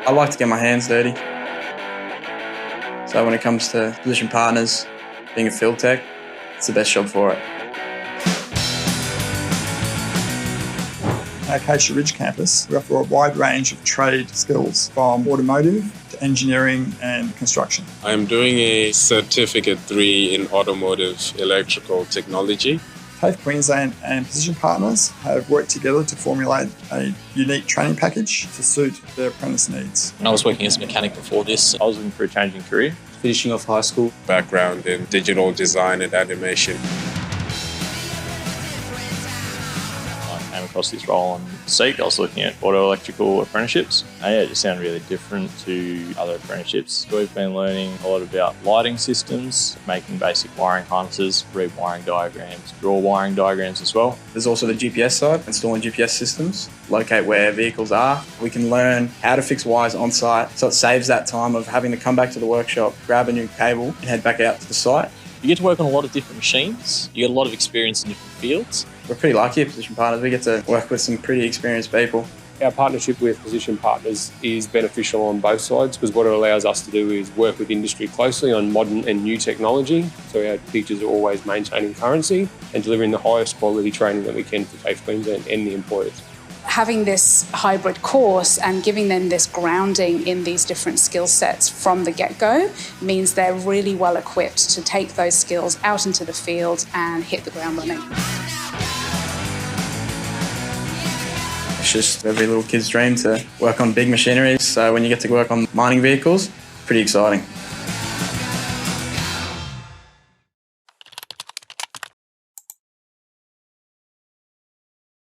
I like to get my hands dirty. So when it comes to position partners, being a field tech, it's the best job for it. At Acacia Ridge campus, we offer a wide range of trade skills from automotive to engineering and construction. I am doing a Certificate 3 in Automotive Electrical Technology. TAFE Queensland and Position Partners have worked together to formulate a unique training package to suit their apprentice needs. I was working as a mechanic before this. I was looking for a change in career. Finishing off high school. Background in digital design and animation. I came across this role on Seek. I was looking at auto electrical apprenticeships. It just sounded really different to other apprenticeships. We've been learning a lot about lighting systems, making basic wiring harnesses, read wiring diagrams, draw wiring diagrams as well. There's also the GPS side, installing GPS systems, locate where vehicles are. We can learn how to fix wires on site, so it saves that time of having to come back to the workshop, grab a new cable and head back out to the site. You get to work on a lot of different machines. You get a lot of experience in different fields. We're pretty lucky at Position Partners. We get to work with some pretty experienced people. Our partnership with Position Partners is beneficial on both sides because what it allows us to do is work with industry closely on modern and new technology. So our teachers are always maintaining currency and delivering the highest quality training that we can for TAFE Queensland and the employers. Having this hybrid course and giving them this grounding in these different skill sets from the get-go means they're really well equipped to take those skills out into the field and hit the ground running. It's just every little kid's dream to work on big machinery. So when you get to work on mining vehicles, pretty exciting.